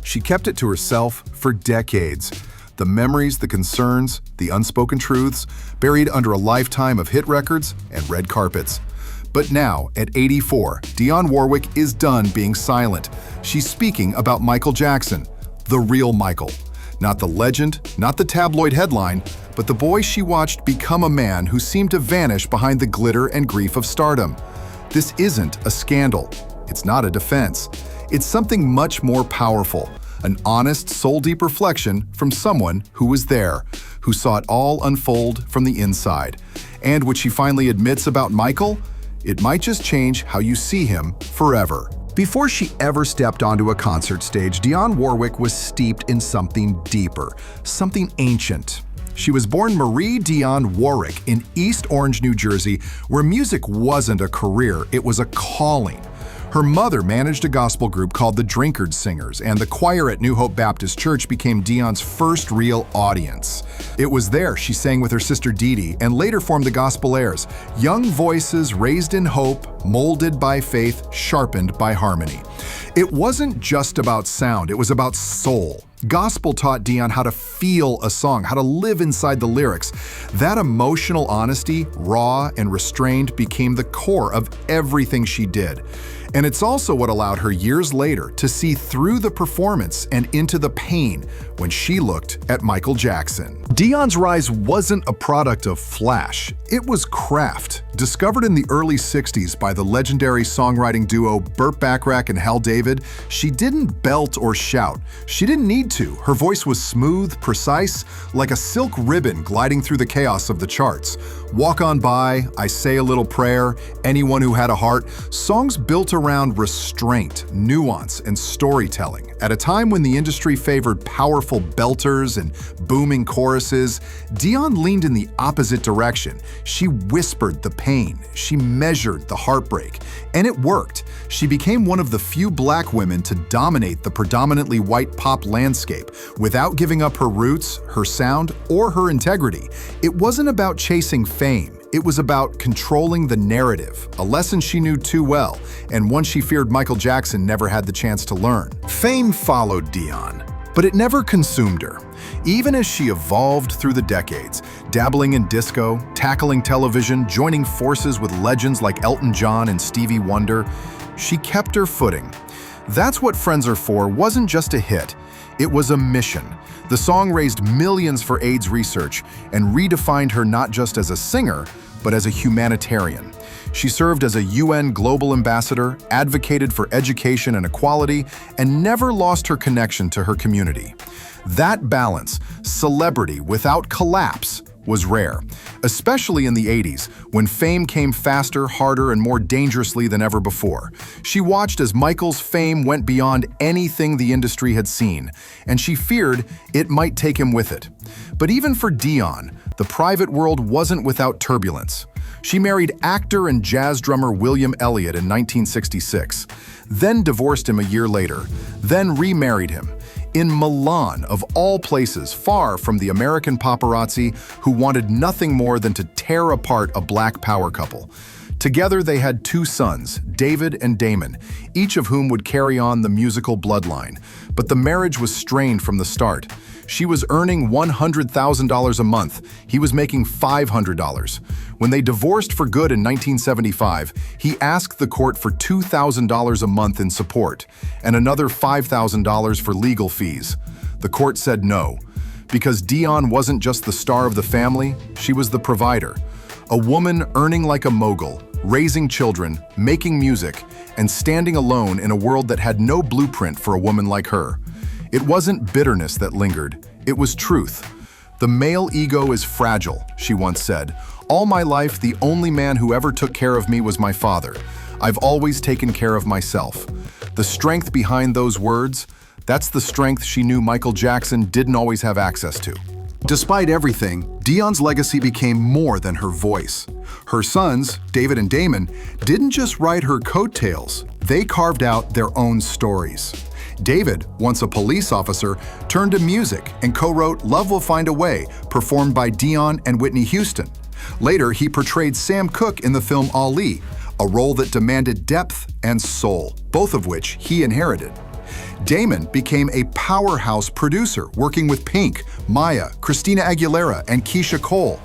She kept it to herself for decades. The memories, the concerns, the unspoken truths, buried under a lifetime of hit records and red carpets. But now, at 84, Dionne Warwick is done being silent. She's speaking about Michael Jackson, the real Michael. Not the legend, not the tabloid headline, but the boy she watched become a man who seemed to vanish behind the glitter and grief of stardom. This isn't a scandal. It's not a defense. It's something much more powerful. An honest, soul-deep reflection from someone who was there, who saw it all unfold from the inside. And what she finally admits about Michael, it might just change how you see him forever. Before she ever stepped onto a concert stage, Dionne Warwick was steeped in something deeper, something ancient. She was born Marie Dionne Warwick in East Orange, New Jersey, where music wasn't a career, it was a calling. Her mother managed a gospel group called the Drinkard Singers, and the choir at New Hope Baptist Church became Dionne's first real audience. It was there she sang with her sister Dee Dee and later formed the Gospel Airs, young voices raised in hope, molded by faith, sharpened by harmony. It wasn't just about sound, it was about soul. Gospel taught Dionne how to feel a song, how to live inside the lyrics. That emotional honesty, raw and restrained, became the core of everything she did. And it's also what allowed her years later to see through the performance and into the pain when she looked at Michael Jackson. Dionne's rise wasn't a product of flash, it was craft. Discovered in the early 60s by the legendary songwriting duo Burt Bacharach and Hal David, she didn't belt or shout. She didn't need to. Her voice was smooth, precise, like a silk ribbon gliding through the chaos of the charts. Walk On By, I Say a Little Prayer, Anyone Who Had a Heart, songs built around restraint, nuance, and storytelling. At a time when the industry favored powerful belters and booming choruses, Dionne leaned in the opposite direction. She whispered the pain, she measured the heartbreak, and it worked. She became one of the few black women to dominate the predominantly white pop landscape without giving up her roots, her sound, or her integrity. It wasn't about chasing fame. It was about controlling the narrative, a lesson she knew too well, and one she feared Michael Jackson never had the chance to learn. Fame followed Dionne, but it never consumed her. Even as she evolved through the decades, dabbling in disco, tackling television, joining forces with legends like Elton John and Stevie Wonder, she kept her footing. That's What Friends Are For wasn't just a hit, it was a mission. The song raised millions for AIDS research and redefined her not just as a singer, but as a humanitarian. She served as a UN Global Ambassador, advocated for education and equality, and never lost her connection to her community. That balance, celebrity without collapse, was rare, especially in the 80s, when fame came faster, harder, and more dangerously than ever before. She watched as Michael's fame went beyond anything the industry had seen, and she feared it might take him with it. But even for Dionne, the private world wasn't without turbulence. She married actor and jazz drummer William Elliott in 1966, then divorced him a year later, then remarried him. In Milan, of all places, far from the American paparazzi who wanted nothing more than to tear apart a black power couple. Together they had 2 sons, David and Damon, each of whom would carry on the musical bloodline. But the marriage was strained from the start. She was earning $100,000 a month. He was making $500. When they divorced for good in 1975, he asked the court for $2,000 a month in support and another $5,000 for legal fees. The court said no, because Dionne wasn't just the star of the family, she was the provider. A woman earning like a mogul, raising children, making music, and standing alone in a world that had no blueprint for a woman like her. It wasn't bitterness that lingered, it was truth. The male ego is fragile, she once said. All my life, the only man who ever took care of me was my father. I've always taken care of myself. The strength behind those words, that's the strength she knew Michael Jackson didn't always have access to. Despite everything, Dionne's legacy became more than her voice. Her sons, David and Damon, didn't just ride her coattails, they carved out their own stories. David, once a police officer, turned to music and co-wrote Love Will Find a Way, performed by Dionne and Whitney Houston. Later, he portrayed Sam Cooke in the film Ali, a role that demanded depth and soul, both of which he inherited. Damon became a powerhouse producer, working with Pink, Maya, Christina Aguilera, and Keisha Cole.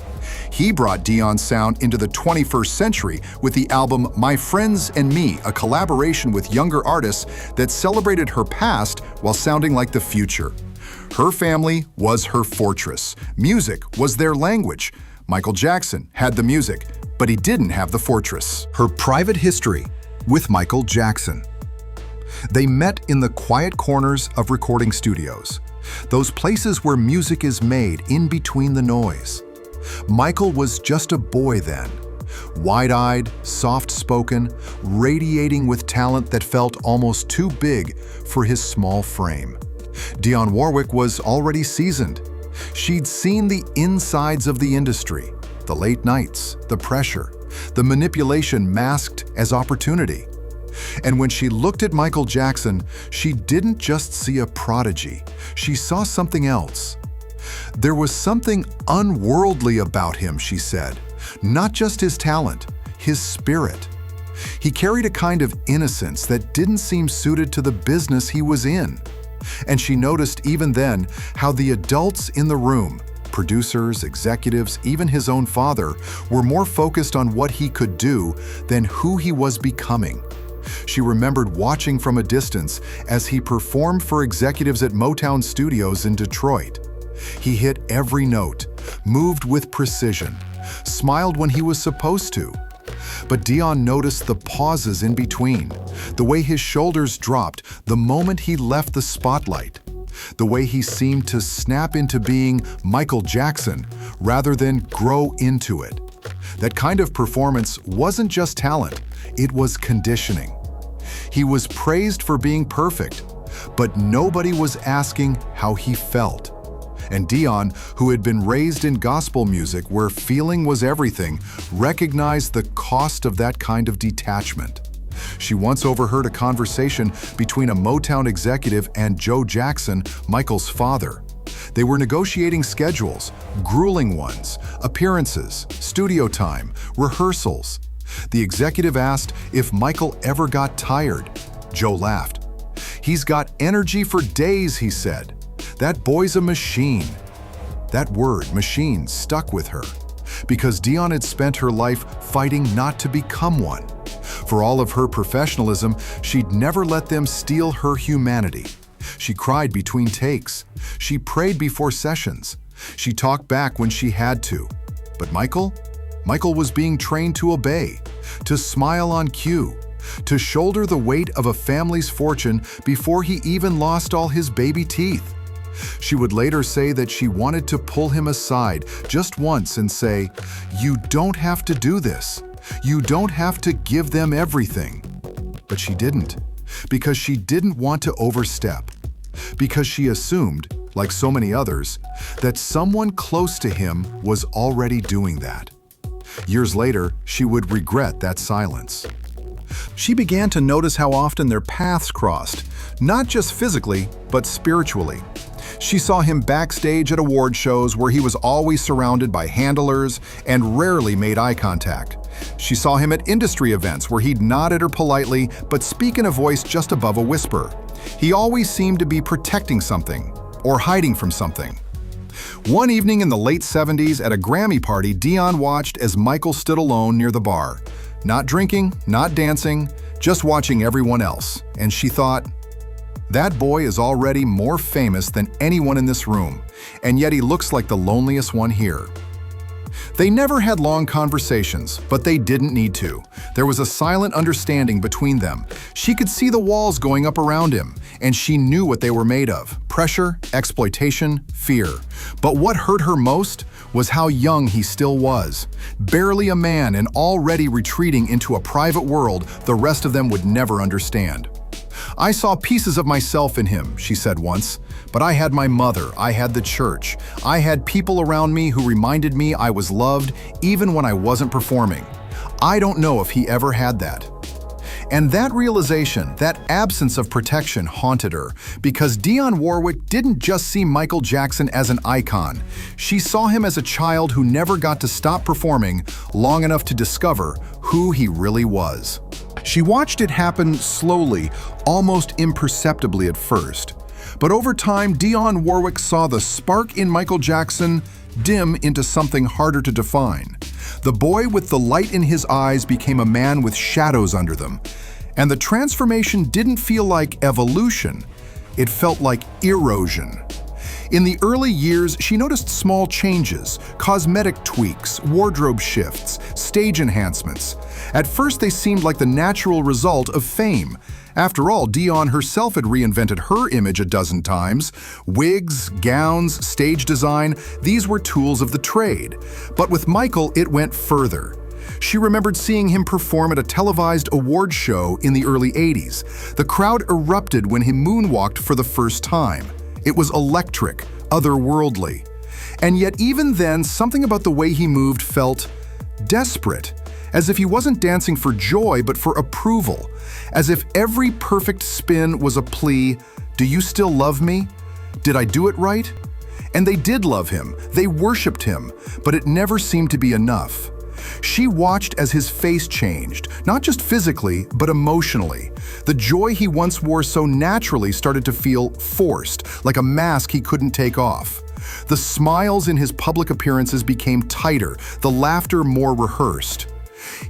He brought Dionne's sound into the 21st century with the album My Friends and Me, a collaboration with younger artists that celebrated her past while sounding like the future. Her family was her fortress. Music was their language. Michael Jackson had the music, but he didn't have the fortress. Her private history with Michael Jackson. They met in the quiet corners of recording studios, those places where music is made in between the noise. Michael was just a boy then, wide-eyed, soft-spoken, radiating with talent that felt almost too big for his small frame. Dionne Warwick was already seasoned. She'd seen the insides of the industry, the late nights, the pressure, the manipulation masked as opportunity. And when she looked at Michael Jackson, she didn't just see a prodigy, she saw something else. There was something unworldly about him, she said. Not just his talent, his spirit. He carried a kind of innocence that didn't seem suited to the business he was in. And she noticed even then how the adults in the room, producers, executives, even his own father, were more focused on what he could do than who he was becoming. She remembered watching from a distance as he performed for executives at Motown Studios in Detroit. He hit every note, moved with precision, smiled when he was supposed to. But Dionne noticed the pauses in between, the way his shoulders dropped the moment he left the spotlight, the way he seemed to snap into being Michael Jackson rather than grow into it. That kind of performance wasn't just talent, it was conditioning. He was praised for being perfect, but nobody was asking how he felt. And Dionne, who had been raised in gospel music where feeling was everything, recognized the cost of that kind of detachment. She once overheard a conversation between a Motown executive and Joe Jackson, Michael's father. They were negotiating schedules, grueling ones, appearances, studio time, rehearsals. The executive asked if Michael ever got tired. Joe laughed. "He's got energy for days," he said. "That boy's a machine." That word, machine, stuck with her, because Dionne had spent her life fighting not to become one. For all of her professionalism, she'd never let them steal her humanity. She cried between takes. She prayed before sessions. She talked back when she had to. But Michael was being trained to obey, to smile on cue, to shoulder the weight of a family's fortune before he even lost all his baby teeth. She would later say that she wanted to pull him aside just once and say, "You don't have to do this. You don't have to give them everything." But she didn't, because she didn't want to overstep, because she assumed, like so many others, that someone close to him was already doing that. Years later, she would regret that silence. She began to notice how often their paths crossed, not just physically, but spiritually. She saw him backstage at award shows where he was always surrounded by handlers and rarely made eye contact. She saw him at industry events where he'd nod at her politely but speak in a voice just above a whisper. He always seemed to be protecting something or hiding from something. One evening in the late 70s at a Grammy party, Dionne watched as Michael stood alone near the bar. Not drinking, not dancing, just watching everyone else. And she thought, that boy is already more famous than anyone in this room, and yet he looks like the loneliest one here. They never had long conversations, but they didn't need to. There was a silent understanding between them. She could see the walls going up around him, and she knew what they were made of: pressure, exploitation, fear. But what hurt her most was how young he still was. Barely a man and already retreating into a private world the rest of them would never understand. "I saw pieces of myself in him," she said once, "but I had my mother, I had the church, I had people around me who reminded me I was loved even when I wasn't performing. I don't know if he ever had that." And that realization, that absence of protection, haunted her, because Dionne Warwick didn't just see Michael Jackson as an icon. She saw him as a child who never got to stop performing long enough to discover who he really was. She watched it happen slowly, almost imperceptibly at first. But over time, Dionne Warwick saw the spark in Michael Jackson dim into something harder to define. The boy with the light in his eyes became a man with shadows under them. And the transformation didn't feel like evolution. It felt like erosion. In the early years, she noticed small changes, cosmetic tweaks, wardrobe shifts, stage enhancements. At first, they seemed like the natural result of fame. After all, Dionne herself had reinvented her image a dozen times. Wigs, gowns, stage design, these were tools of the trade. But with Michael, it went further. She remembered seeing him perform at a televised award show in the early 80s. The crowd erupted when he moonwalked for the first time. It was electric, otherworldly. And yet even then, something about the way he moved felt desperate, as if he wasn't dancing for joy but for approval, as if every perfect spin was a plea, "Do you still love me? Did I do it right?" And they did love him, they worshipped him, but it never seemed to be enough. She watched as his face changed, not just physically, but emotionally. The joy he once wore so naturally started to feel forced, like a mask he couldn't take off. The smiles in his public appearances became tighter, the laughter more rehearsed.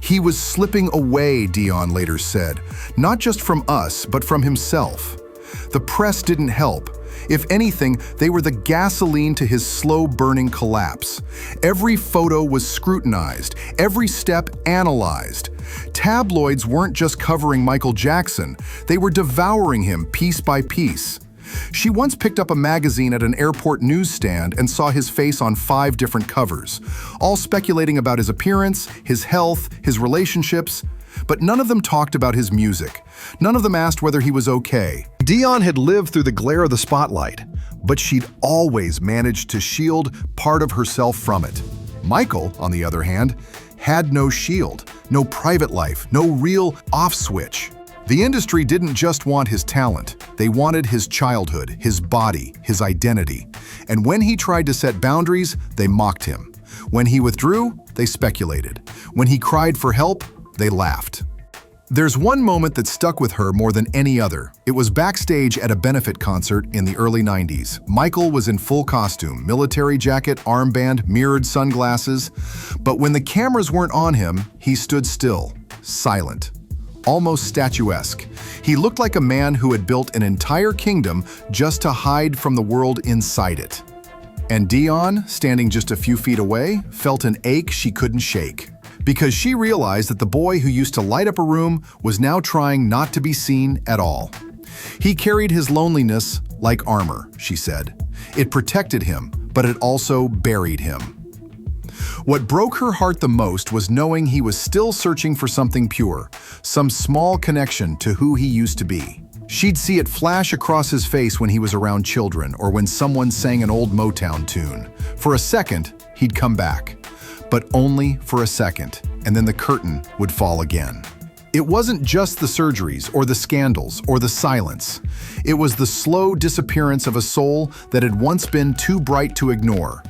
He was slipping away, Dionne later said, not just from us, but from himself. The press didn't help. If anything, they were the gasoline to his slow-burning collapse. Every photo was scrutinized, every step analyzed. Tabloids weren't just covering Michael Jackson, they were devouring him piece by piece. She once picked up a magazine at an airport newsstand and saw his face on 5 different covers, all speculating about his appearance, his health, his relationships. But none of them talked about his music. None of them asked whether he was okay. Dionne had lived through the glare of the spotlight, but she'd always managed to shield part of herself from it. Michael, on the other hand, had no shield, no private life, no real off switch. The industry didn't just want his talent. They wanted his childhood, his body, his identity. And when he tried to set boundaries, they mocked him. When he withdrew, they speculated. When he cried for help, they laughed. There's one moment that stuck with her more than any other. It was backstage at a benefit concert in the early 90s. Michael was in full costume, military jacket, armband, mirrored sunglasses. But when the cameras weren't on him, he stood still, silent, almost statuesque. He looked like a man who had built an entire kingdom just to hide from the world inside it. And Dionne, standing just a few feet away, felt an ache she couldn't shake. Because she realized that the boy who used to light up a room was now trying not to be seen at all. He carried his loneliness like armor, she said. It protected him, but it also buried him. What broke her heart the most was knowing he was still searching for something pure, some small connection to who he used to be. She'd see it flash across his face when he was around children or when someone sang an old Motown tune. For a second, he'd come back. But only for a second, and then the curtain would fall again. It wasn't just the surgeries or the scandals or the silence. It was the slow disappearance of a soul that had once been too bright to ignore.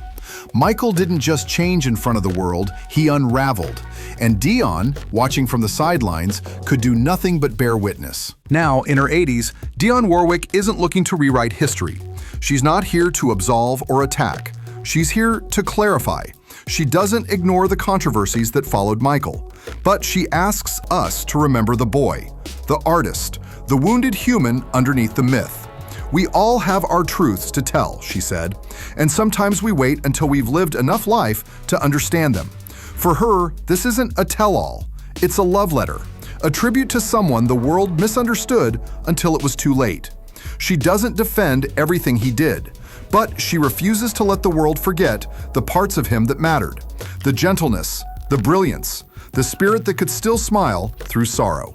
Michael didn't just change in front of the world, he unraveled. And Dionne, watching from the sidelines, could do nothing but bear witness. Now, in her 80s, Dionne Warwick isn't looking to rewrite history. She's not here to absolve or attack. She's here to clarify. She doesn't ignore the controversies that followed Michael, but she asks us to remember the boy, the artist, the wounded human underneath the myth. We all have our truths to tell, she said, and sometimes we wait until we've lived enough life to understand them. For her, this isn't a tell-all. It's a love letter, a tribute to someone the world misunderstood until it was too late. She doesn't defend everything he did, but she refuses to let the world forget the parts of him that mattered, the gentleness, the brilliance, the spirit that could still smile through sorrow.